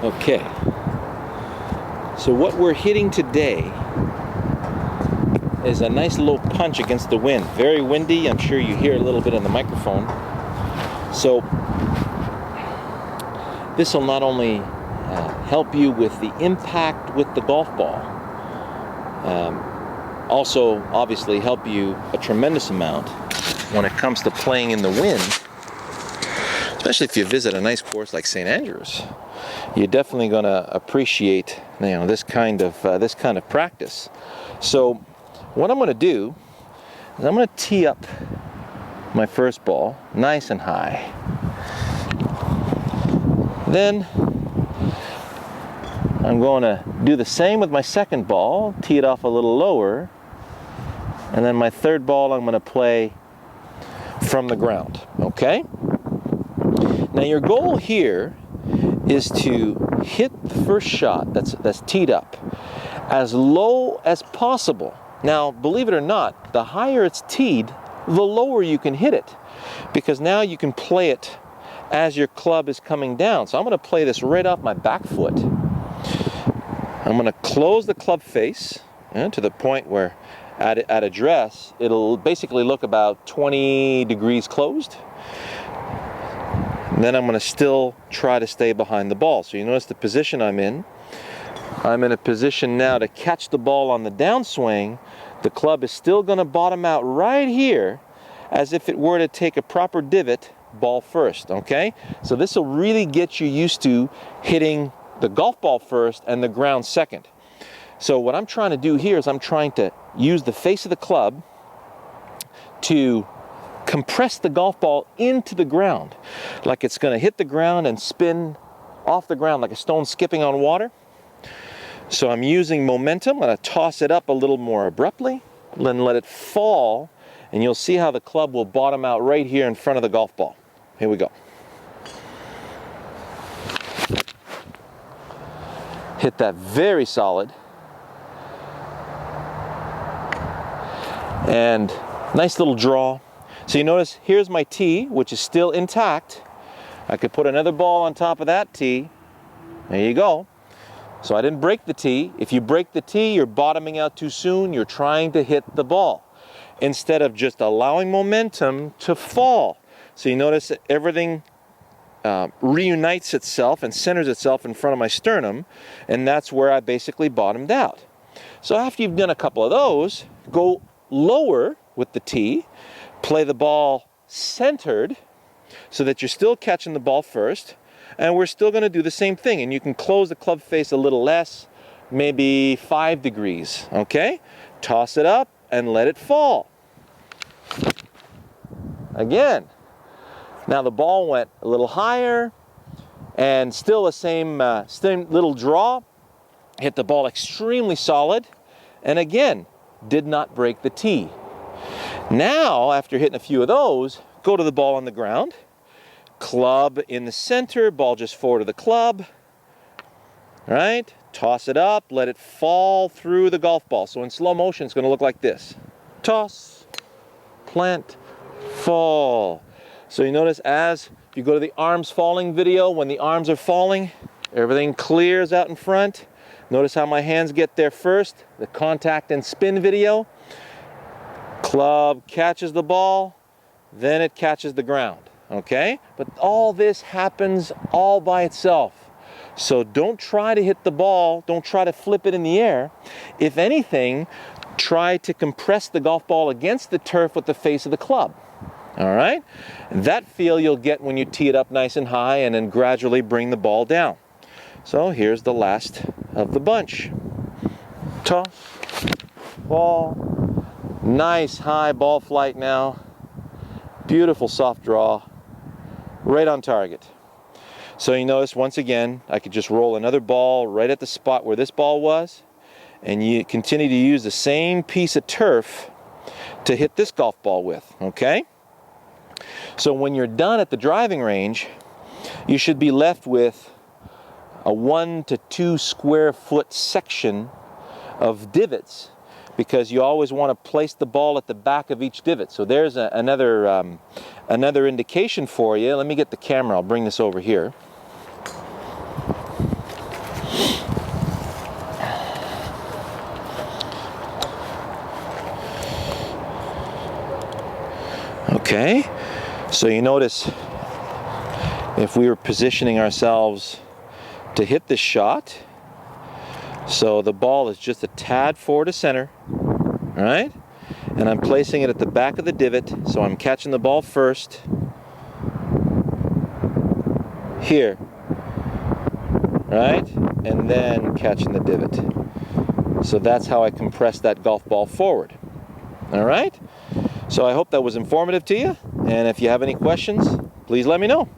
Okay, so what we're hitting today is a nice low punch against the wind. Very windy. I'm sure you hear a little bit on the microphone. So this will not only help you with the impact with the golf ball, also obviously help you a tremendous amount when it comes to playing in the wind, especially if you visit a nice course like St. Andrews. You're definitely going to appreciate, this kind of practice. So what I'm going to do is I'm going to tee up my first ball nice and high. Then I'm going to do the same with my second ball, tee it off a little lower, and then my third ball I'm going to play from the ground. Okay? Now your goal here is to hit the first shot that's teed up as low as possible. Now, believe it or not, the higher it's teed, the lower you can hit it, because now you can play it as your club is coming down. So I'm going to play this right off my back foot. I'm going to close the club face to the point where at address it'll basically look about 20 degrees closed. And then I'm going to still try to stay behind the ball. So you notice the position I'm in. I'm in a position now to catch the ball on the downswing. The club is still going to bottom out right here as if it were to take a proper divot, ball first, okay? So this will really get you used to hitting the golf ball first and the ground second. So what I'm trying to do here is I'm trying to use the face of the club to compress the golf ball into the ground, like it's going to hit the ground and spin off the ground like a stone skipping on water. So I'm using momentum. I'm going to toss it up a little more abruptly, then let it fall, and you'll see how the club will bottom out right here in front of the golf ball. Here we go. Hit that very solid. And nice little draw. So you notice here's my tee, which is still intact. I could put another ball on top of that tee. There you go. So I didn't break the tee. If you break the tee, you're bottoming out too soon. You're trying to hit the ball instead of just allowing momentum to fall. So you notice that everything reunites itself and centers itself in front of my sternum, and that's where I basically bottomed out. So after you've done a couple of those, go lower with the tee, play the ball centered so that you're still catching the ball first, and we're still going to do the same thing. And you can close the club face a little less, maybe 5 degrees, okay? Toss it up and let it fall. Again. Now the ball went a little higher and still the same little draw. Hit the ball extremely solid and again, did not break the tee. Now, after hitting a few of those, go to the ball on the ground. Club in the center, ball just forward of the club. Right? Toss it up, let it fall through the golf ball. So in slow motion, it's going to look like this. Toss, plant, fall. So you notice if you go to the arms falling video, when the arms are falling, everything clears out in front. Notice how my hands get there first, the contact and spin video. Club catches the ball, then it catches the ground, okay? But all this happens all by itself. So don't try to hit the ball, don't try to flip it in the air. If anything, try to compress the golf ball against the turf with the face of the club. All right? That feel you'll get when you tee it up nice and high and then gradually bring the ball down. So here's the last of the bunch. Toss, ball, nice high ball flight now. Beautiful soft draw, right on target. So you notice once again, I could just roll another ball right at the spot where this ball was, and you continue to use the same piece of turf to hit this golf ball with, okay? So when you're done at the driving range, you should be left with a 1 to 2 square foot section of divots, because you always want to place the ball at the back of each divot. So there's another indication for you. Let me get the camera. I'll bring this over here. Okay, so you notice if we were positioning ourselves to hit this shot, so the ball is just a tad forward to center, all right? And I'm placing it at the back of the divot, so I'm catching the ball first here, right? And then catching the divot. So that's how I compress that golf ball forward. All right? So I hope that was informative to you, and if you have any questions, please let me know.